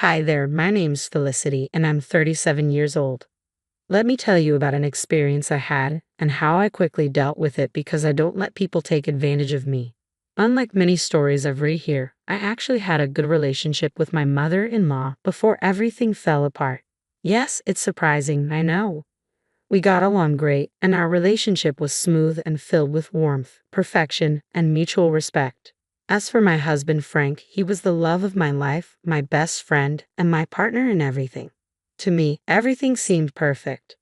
Hi there, my name's Felicity, and I'm 37 years old. Let me tell you about an experience I had and how I quickly dealt with it because I don't let people take advantage of me. Unlike many stories I've read here, I actually had a good relationship with my mother-in-law before everything fell apart. Yes, it's surprising, I know. We got along great, and our relationship was smooth and filled with warmth, perfection, and mutual respect. As for my husband Frank, he was the love of my life, my best friend, and my partner in everything. To me, everything seemed perfect.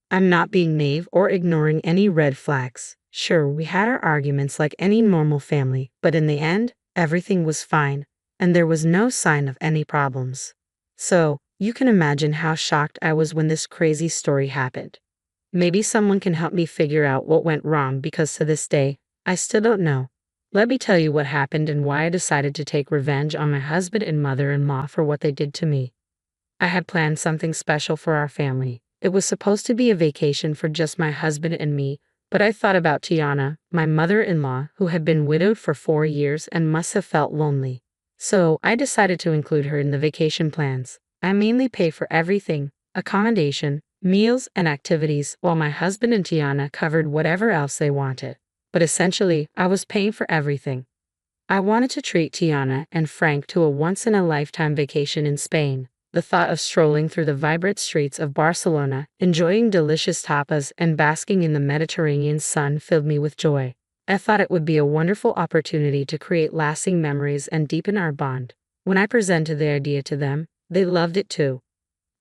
I'm not being naive or ignoring any red flags. Sure, we had our arguments like any normal family, but in the end, everything was fine, and there was no sign of any problems. So, you can imagine how shocked I was when this crazy story happened. Maybe someone can help me figure out what went wrong because to this day, I still don't know. Let me tell you what happened and why I decided to take revenge on my husband and mother-in-law for what they did to me. I had planned something special for our family. It was supposed to be a vacation for just my husband and me, but I thought about Tiana, my mother-in-law, who had been widowed for 4 years and must have felt lonely. So I decided to include her in the vacation plans. I mainly pay for everything: accommodation, meals, and activities, while my husband and Tiana covered whatever else they wanted. But essentially, I was paying for everything. I wanted to treat Tiana and Frank to a once-in-a-lifetime vacation in Spain. The thought of strolling through the vibrant streets of Barcelona, enjoying delicious tapas, and basking in the Mediterranean sun filled me with joy. I thought it would be a wonderful opportunity to create lasting memories and deepen our bond. When I presented the idea to them, they loved it too.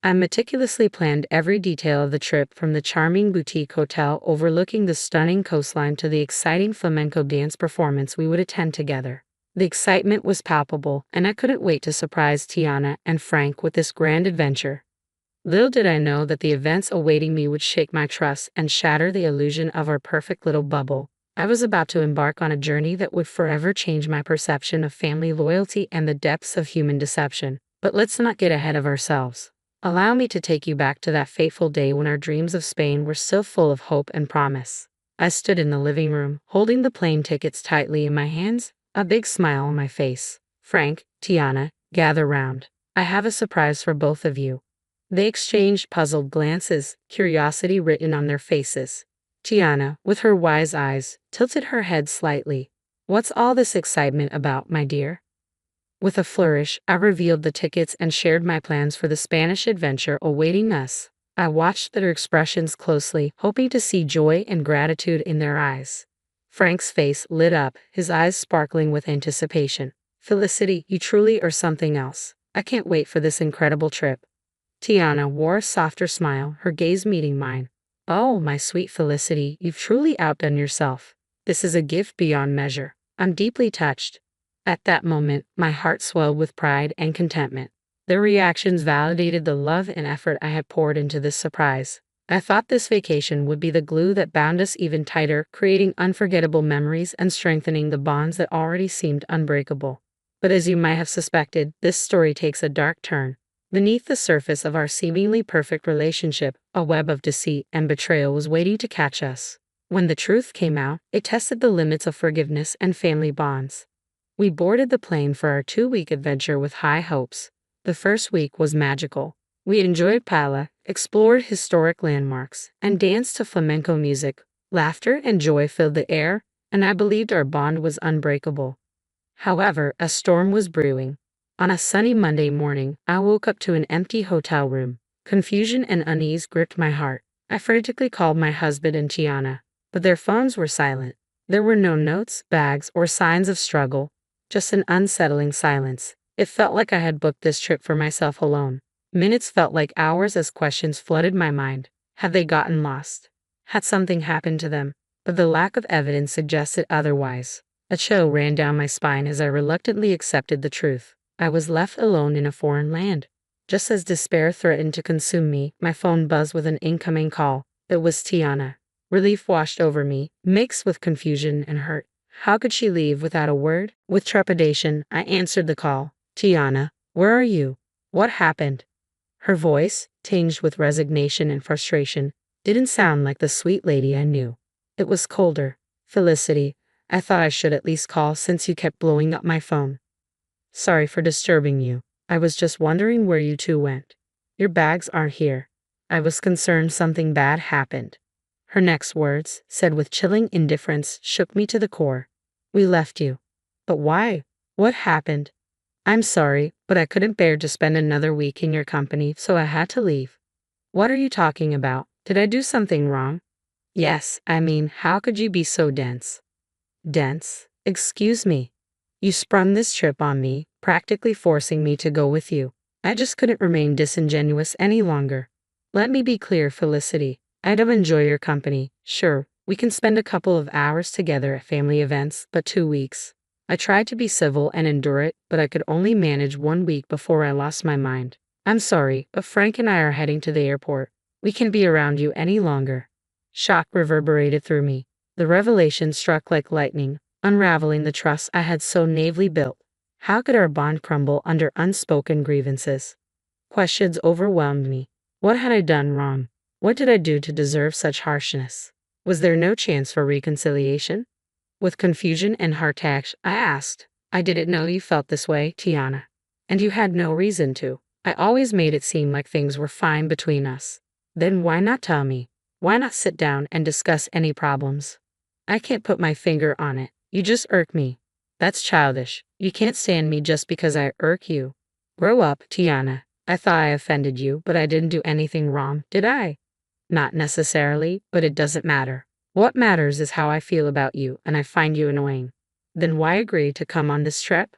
I meticulously planned every detail of the trip, from the charming boutique hotel overlooking the stunning coastline to the exciting flamenco dance performance we would attend together. The excitement was palpable, and I couldn't wait to surprise Tiana and Frank with this grand adventure. Little did I know that the events awaiting me would shake my trust and shatter the illusion of our perfect little bubble. I was about to embark on a journey that would forever change my perception of family loyalty and the depths of human deception. But let's not get ahead of ourselves. Allow me to take you back to that fateful day when our dreams of Spain were still full of hope and promise. I stood in the living room, holding the plane tickets tightly in my hands, a big smile on my face. Frank, Tiana, gather round. I have a surprise for both of you. They exchanged puzzled glances, curiosity written on their faces. Tiana, with her wise eyes, tilted her head slightly. What's all this excitement about, my dear? With a flourish, I revealed the tickets and shared my plans for the Spanish adventure awaiting us. I watched their expressions closely, hoping to see joy and gratitude in their eyes. Frank's face lit up, his eyes sparkling with anticipation. Felicity, you truly are something else. I can't wait for this incredible trip. Tiana wore a softer smile, her gaze meeting mine. Oh, my sweet Felicity, you've truly outdone yourself. This is a gift beyond measure. I'm deeply touched. At that moment, my heart swelled with pride and contentment. Their reactions validated the love and effort I had poured into this surprise. I thought this vacation would be the glue that bound us even tighter, creating unforgettable memories and strengthening the bonds that already seemed unbreakable. But as you might have suspected, this story takes a dark turn. Beneath the surface of our seemingly perfect relationship, a web of deceit and betrayal was waiting to catch us. When the truth came out, it tested the limits of forgiveness and family bonds. We boarded the plane for our 2-week adventure with high hopes. The first week was magical. We enjoyed paella, explored historic landmarks, and danced to flamenco music. Laughter and joy filled the air, and I believed our bond was unbreakable. However, a storm was brewing. On a sunny Monday morning, I woke up to an empty hotel room. Confusion and unease gripped my heart. I frantically called my husband and Tiana, but their phones were silent. There were no notes, bags, or signs of struggle. Just an unsettling silence. It felt like I had booked this trip for myself alone. Minutes felt like hours as questions flooded my mind. Had they gotten lost? Had something happened to them? But the lack of evidence suggested otherwise. A chill ran down my spine as I reluctantly accepted the truth. I was left alone in a foreign land. Just as despair threatened to consume me, my phone buzzed with an incoming call. It was Tiana. Relief washed over me, mixed with confusion and hurt. How could she leave without a word? With trepidation, I answered the call. Tiana, where are you? What happened? Her voice, tinged with resignation and frustration, didn't sound like the sweet lady I knew. It was colder. Felicity, I thought I should at least call since you kept blowing up my phone. Sorry for disturbing you. I was just wondering where you two went. Your bags aren't here. I was concerned something bad happened. Her next words, said with chilling indifference, shook me to the core. We left you. But why? What happened? I'm sorry, but I couldn't bear to spend another week in your company, so I had to leave. What are you talking about? Did I do something wrong? Yes, I mean, how could you be so dense? Dense? Excuse me. You sprung this trip on me, practically forcing me to go with you. I just couldn't remain disingenuous any longer. Let me be clear, Felicity. I don't enjoy your company. Sure, we can spend a couple of hours together at family events, but 2 weeks. I tried to be civil and endure it, but I could only manage 1 week before I lost my mind. I'm sorry, but Frank and I are heading to the airport. We can't be around you any longer. Shock reverberated through me. The revelation struck like lightning, unraveling the trust I had so naively built. How could our bond crumble under unspoken grievances? Questions overwhelmed me. What had I done wrong? What did I do to deserve such harshness? Was there no chance for reconciliation? With confusion and heart-ache, I asked, I didn't know you felt this way, Tiana. And you had no reason to. I always made it seem like things were fine between us. Then why not tell me? Why not sit down and discuss any problems? I can't put my finger on it. You just irk me. That's childish. You can't stand me just because I irk you. Grow up, Tiana. I thought I offended you, but I didn't do anything wrong, did I? Not necessarily, but it doesn't matter. What matters is how I feel about you, and I find you annoying. Then why agree to come on this trip?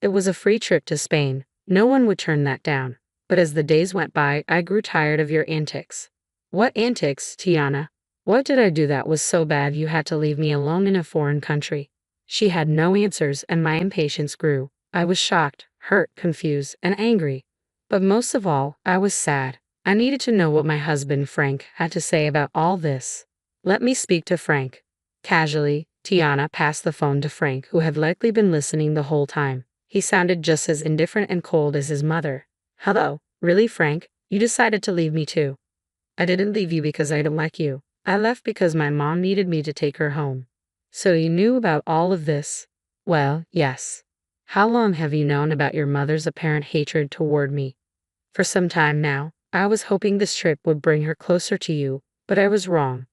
It was a free trip to Spain. No one would turn that down. But as the days went by, I grew tired of your antics. What antics, Tiana? What did I do that was so bad you had to leave me alone in a foreign country? She had no answers, and my impatience grew. I was shocked, hurt, confused, and angry. But most of all, I was sad. I needed to know what my husband, Frank, had to say about all this. Let me speak to Frank. Casually, Tiana passed the phone to Frank, who had likely been listening the whole time. He sounded just as indifferent and cold as his mother. Hello, really, Frank? You decided to leave me too. I didn't leave you because I don't like you. I left because my mom needed me to take her home. So you knew about all of this? Well, yes. How long have you known about your mother's apparent hatred toward me? For some time now. I was hoping this trip would bring her closer to you, but I was wrong.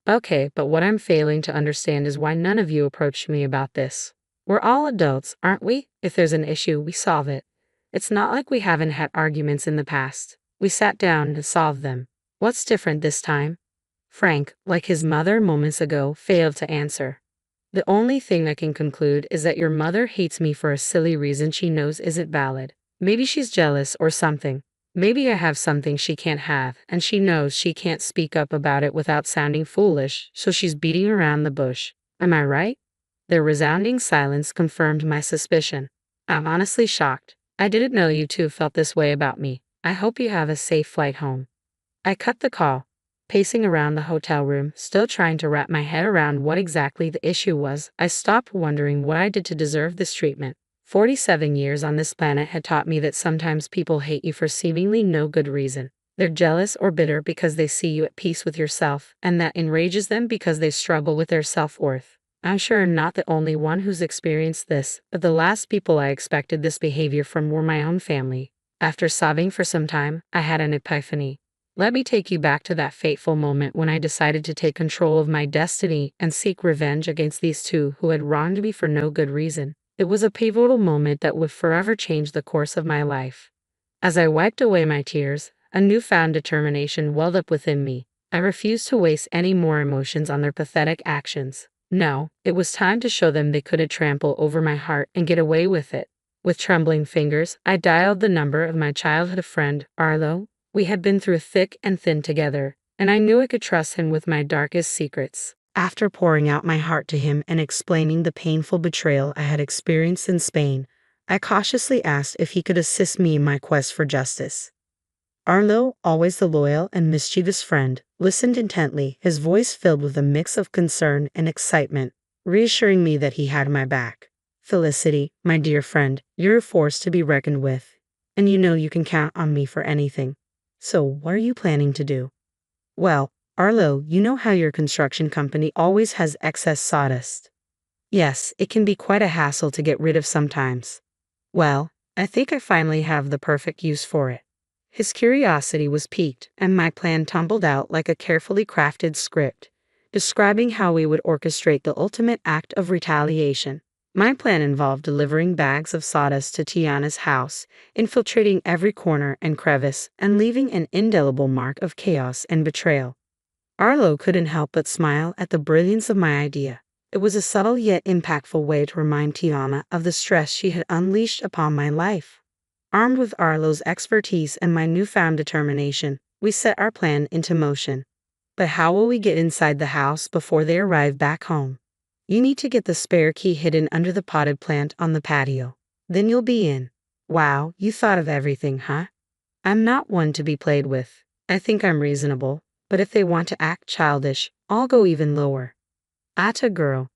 Okay, but what I'm failing to understand is why none of you approached me about this. We're all adults, aren't we? If there's an issue, we solve it. It's not like we haven't had arguments in the past. We sat down and solved them. What's different this time? Frank, like his mother moments ago, failed to answer. The only thing I can conclude is that your mother hates me for a silly reason she knows isn't valid. Maybe she's jealous or something. Maybe I have something she can't have, and she knows she can't speak up about it without sounding foolish, so she's beating around the bush. Am I right? Their resounding silence confirmed my suspicion. I'm honestly shocked. I didn't know you two felt this way about me. I hope you have a safe flight home. I cut the call. Pacing around the hotel room, still trying to wrap my head around what exactly the issue was, I stopped wondering what I did to deserve this treatment. 47 years on this planet had taught me that sometimes people hate you for seemingly no good reason. They're jealous or bitter because they see you at peace with yourself, and that enrages them because they struggle with their self-worth. I'm sure I'm not the only one who's experienced this, but the last people I expected this behavior from were my own family. After sobbing for some time, I had an epiphany. Let me take you back to that fateful moment when I decided to take control of my destiny and seek revenge against these two who had wronged me for no good reason. It was a pivotal moment that would forever change the course of my life. As I wiped away my tears, a newfound determination welled up within me. I refused to waste any more emotions on their pathetic actions. No, it was time to show them they couldn't trample over my heart and get away with it. With trembling fingers, I dialed the number of my childhood friend, Arlo. We had been through thick and thin together, and I knew I could trust him with my darkest secrets. After pouring out my heart to him and explaining the painful betrayal I had experienced in Spain, I cautiously asked if he could assist me in my quest for justice. Arlo, always the loyal and mischievous friend, listened intently, his voice filled with a mix of concern and excitement, reassuring me that he had my back. Felicity, my dear friend, you're a force to be reckoned with, and you know you can count on me for anything. So what are you planning to do? Well, Arlo, you know how your construction company always has excess sawdust. Yes, it can be quite a hassle to get rid of sometimes. Well, I think I finally have the perfect use for it. His curiosity was piqued, and my plan tumbled out like a carefully crafted script, describing how we would orchestrate the ultimate act of retaliation. My plan involved delivering bags of sawdust to Tiana's house, infiltrating every corner and crevice, and leaving an indelible mark of chaos and betrayal. Arlo couldn't help but smile at the brilliance of my idea. It was a subtle yet impactful way to remind Tiana of the stress she had unleashed upon my life. Armed with Arlo's expertise and my newfound determination, we set our plan into motion. But how will we get inside the house before they arrive back home? You need to get the spare key hidden under the potted plant on the patio. Then you'll be in. Wow, you thought of everything, huh? I'm not one to be played with. I think I'm reasonable, but if they want to act childish, I'll go even lower. Atta girl.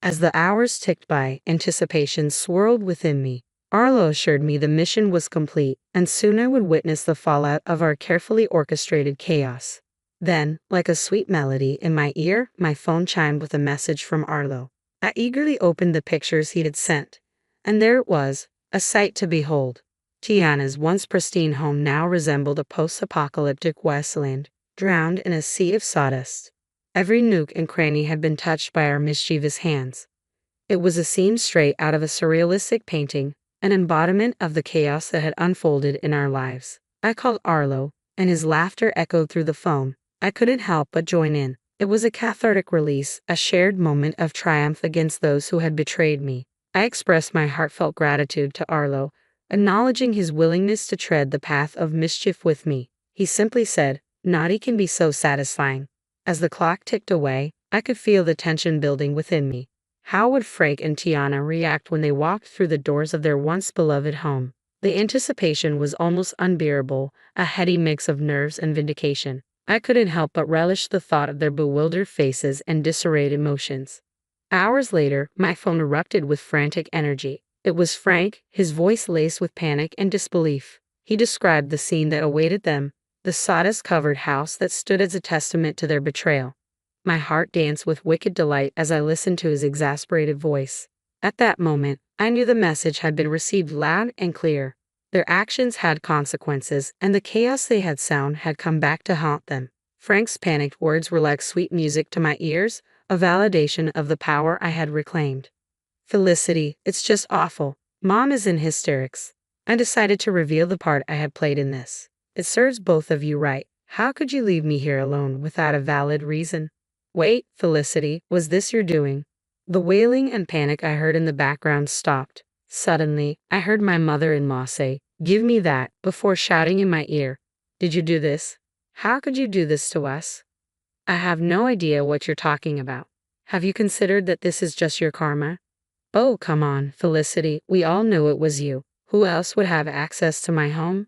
As the hours ticked by, anticipation swirled within me. Arlo assured me the mission was complete, and soon I would witness the fallout of our carefully orchestrated chaos. Then, like a sweet melody in my ear, my phone chimed with a message from Arlo. I eagerly opened the pictures he had sent, and there it was, a sight to behold. Tiana's once pristine home now resembled a post-apocalyptic wasteland, drowned in a sea of sawdust. Every nook and cranny had been touched by our mischievous hands. It was a scene straight out of a surrealistic painting, an embodiment of the chaos that had unfolded in our lives. I called Arlo, and his laughter echoed through the phone. I couldn't help but join in. It was a cathartic release, a shared moment of triumph against those who had betrayed me. I expressed my heartfelt gratitude to Arlo, acknowledging his willingness to tread the path of mischief with me. He simply said, "Naughty can be so satisfying." As the clock ticked away, I could feel the tension building within me. How would Frank and Tiana react when they walked through the doors of their once beloved home? The anticipation was almost unbearable, a heady mix of nerves and vindication. I couldn't help but relish the thought of their bewildered faces and disarrayed emotions. Hours later, my phone erupted with frantic energy. It was Frank, his voice laced with panic and disbelief. He described the scene that awaited them, the sawdust-covered house that stood as a testament to their betrayal. My heart danced with wicked delight as I listened to his exasperated voice. At that moment, I knew the message had been received loud and clear. Their actions had consequences, and the chaos they had sown had come back to haunt them. Frank's panicked words were like sweet music to my ears, a validation of the power I had reclaimed. "Felicity, it's just awful. Mom is in hysterics." I decided to reveal the part I had played in this. "It serves both of you right. How could you leave me here alone without a valid reason?" "Wait, Felicity, was this your doing?" The wailing and panic I heard in the background stopped. Suddenly, I heard my mother-in-law say, "Give me that," before shouting in my ear, "Did you do this? How could you do this to us?" "I have no idea what you're talking about. Have you considered that this is just your karma?" "Oh, come on, Felicity, we all knew it was you. Who else would have access to my home?"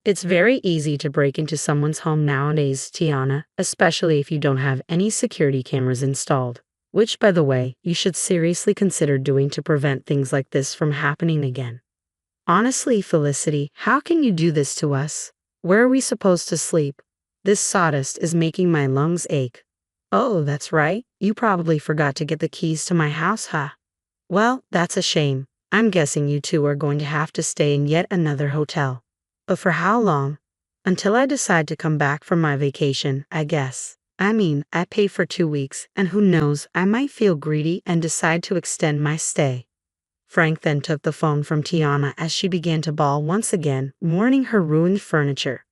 It's very easy to break into someone's home nowadays, Tiana, especially if you don't have any security cameras installed. Which, by the way, you should seriously consider doing to prevent things like this from happening again. Honestly, Felicity, how can you do this to us? Where are we supposed to sleep? This sawdust is making my lungs ache. Oh, that's right. You probably forgot to get the keys to my house, huh? Well, that's a shame. I'm guessing you two are going to have to stay in yet another hotel. But for how long? Until I decide to come back from my vacation, I guess. I mean, I pay for 2 weeks, and who knows, I might feel greedy and decide to extend my stay. Frank then took the phone from Tiana as she began to bawl once again, mourning her ruined furniture.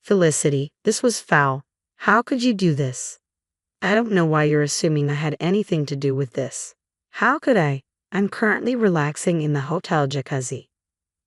"Felicity, this was foul. How could you do this? I don't know why you're assuming I had anything to do with this. How could I? I'm currently relaxing in the hotel jacuzzi."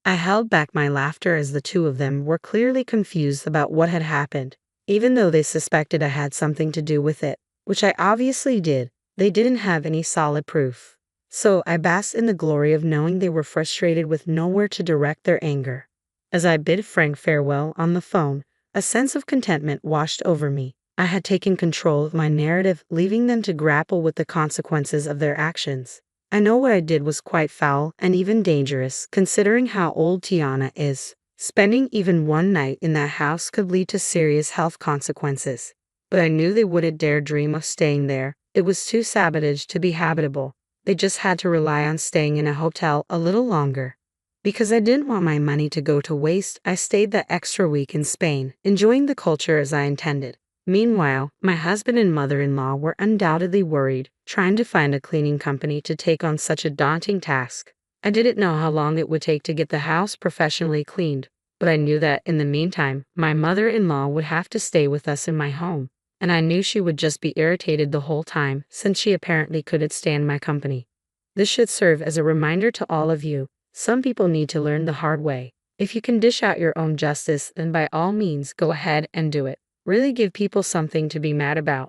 I held back my laughter as the two of them were clearly confused about what had happened. Even though they suspected I had something to do with it, which I obviously did, they didn't have any solid proof. So I basked in the glory of knowing they were frustrated with nowhere to direct their anger. As I bid Frank farewell on the phone, a sense of contentment washed over me. I had taken control of my narrative, leaving them to grapple with the consequences of their actions. I know what I did was quite foul and even dangerous, considering how old Tiana is. Spending even one night in that house could lead to serious health consequences. But I knew they wouldn't dare dream of staying there. It was too savage to be habitable. They just had to rely on staying in a hotel a little longer. Because I didn't want my money to go to waste, I stayed that extra week in Spain, enjoying the culture as I intended. Meanwhile, my husband and mother-in-law were undoubtedly worried, trying to find a cleaning company to take on such a daunting task. I didn't know how long it would take to get the house professionally cleaned, but I knew that in the meantime, my mother-in-law would have to stay with us in my home, and I knew she would just be irritated the whole time since she apparently couldn't stand my company. This should serve as a reminder to all of you. Some people need to learn the hard way. If you can dish out your own justice, then by all means go ahead and do it. Really give people something to be mad about.